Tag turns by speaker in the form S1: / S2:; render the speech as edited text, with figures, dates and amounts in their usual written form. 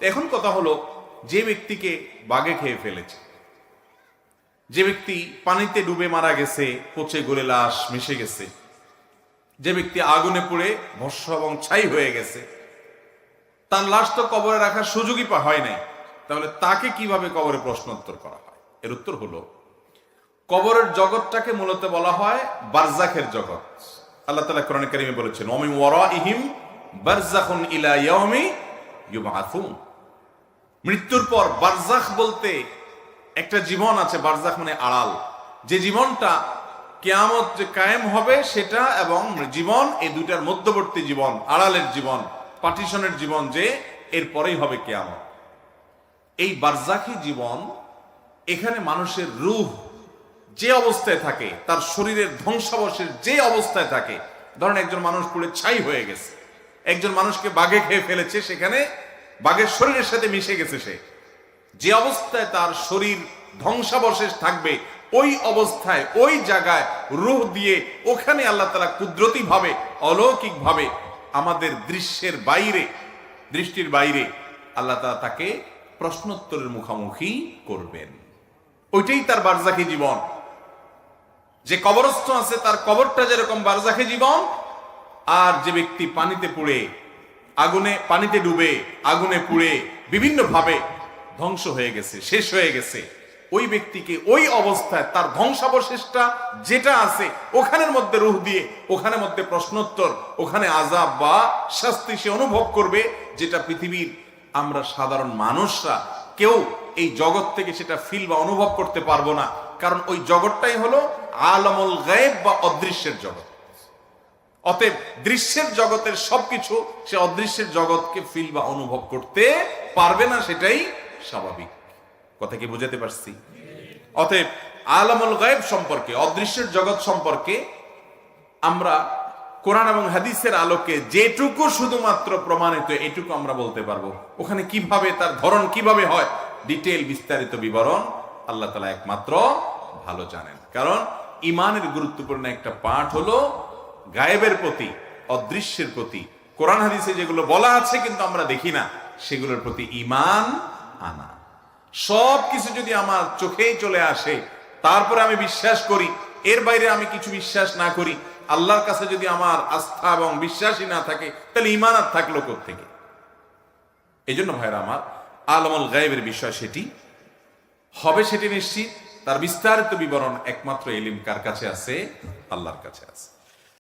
S1: এখন কথা হলো, যে ব্যক্তিকে বাঘে খেয়ে ফেলেছে, যে ব্যক্তি পানিতে ডুবে মারা গেছে, পচে গলে লাশ মিশে গেছে, যে ব্যক্তি আগুনে পুড়ে ভস্ম এবং ছাই হয়ে গেছে, তার লাশ তো কবরে রাখার সুযোগই হয় নাই, তাহলে তাকে কিভাবে কবরে প্রশ্নোত্তর করা হয়? এর উত্তর হলো, কবরের জগৎটাকে মূলত বলা হয় বারজাখের জগৎ। আল্লাহ তাআলা কোরআনে কারীমে বলেছেন, ওমিন ওয়ারাইহিম বারজাখুন ইলা ইয়াউমি ইউবআসুন। মৃত্যুর পর বারজাখ বলতে একটা জীবন আছে। বারজাখ মানে আড়াল, যে জীবনটা কিয়ামত যে কায়েম হবে সেটা, এবং জীবন, এই দুইটার মধ্যবর্তী জীবন, আড়ালের জীবন, পার্টিশনের জীবন, যে এরপরেই হবে কিয়ামত। এই বারজাখী জীবন, এখানে মানুষের রূহ যে অবস্থায় থাকে, তার শরীরের ধ্বংসাবশেষ যে অবস্থায় থাকে, ধরেন একজন মানুষ পুড়ে ছাই হয়ে গেছে, একজন মানুষকে বাঘে খেয়ে ফেলেছে, সেখানে বাঘের শরীরের সাথে মিশে গেছে, সে যে অবস্থায় তার শরীর ধ্বংসাবশেষ থাকবে, ওই অবস্থায় ওই জায়গায় রূহ দিয়ে ওখানে আল্লাহ তাআলা কুদরতি ভাবে, অলৌকিক ভাবে, আমাদের দৃশ্যের বাইরে, দৃষ্টির বাইরে আল্লাহ তাআলা তাকে প্রশ্নোত্তরের মুখোমুখি করবেন। ওইটাই তার বারজাখী জীবন। যে কবরস্থ আছে তার কবরটা যেরকম বারজাখী জীবন, আর যে ব্যক্তি পানিতে পুড়ে, আগুনে, পানিতে ডুবে আগুনে পুড়ে বিভিন্ন ভাবে ধ্বংস হয়ে গেছে, শেষ হয়ে গেছে, ওই ব্যক্তিকে ওই অবস্থায় তার ধ্বংসাবশেষটা যেটা আছে ওখানের মধ্যে রূহ দিয়ে, ওখানে মধ্যে প্রশ্নোত্তর, ওখানে আযাব বা শাস্তি সে অনুভব করবে, যেটা পৃথিবীর আমরা সাধারণ মানুষরা কেউ এই জগৎ থেকে সেটা ফিল বা অনুভব করতে পারবো না। কারণ ওই জগৎটাই হলো আলামুল গায়ব বা অদৃশ্যের জগৎ। অতএব দৃশ্যের জগতের সবকিছু সে অদৃশ্যের জগৎকে ফিল বা অনুভব করতে পারবে না, সেটাই স্বাভাবিক। কথা কি বুঝাতে পারছি? অতএব আলামুল গায়ব সম্পর্কে, অদৃশ্যের জগৎ সম্পর্কে আমরা কোরআন এবং হাদিসের আলোকে যেটুকু শুধুমাত্র প্রমাণিত, এটুকু আমরা বলতে পারবো। ওখানে কিভাবে, তার ধরন কিভাবে হয়, ডিটেইল বিস্তারিত বিবরণ আল্লাহ তাআলা একমাত্র ভালো জানেন। কারণ ইমানের গুরুত্বপূর্ণ একটা পাঠ হলো গায়েবের প্রতি, অদৃশ্যের প্রতি, কোরআন হাদিসে যেগুলো বলা আছে কিন্তু আমরা দেখি না, সেগুলোর প্রতি ঈমান আনা। সব কিছু যদি আমার চোখেই চলে আসে, তারপরে আমি বিশ্বাস করি, এর বাইরে আমি কিছু বিশ্বাস না করি, আল্লাহর কাছে যদি আমার আস্থা এবং বিশ্বাসই না থাকে, তাহলে ঈমান আর থাকলো কোত্থেকে? এই জন্য ভাইরা আমার, আলামুল গায়বের বিষয় সেটি হবে, সেটি নিশ্চিত। তার বিস্তারিত বিবরণ একমাত্র ইলম কার কাছে আছে? আল্লাহর কাছে আছে।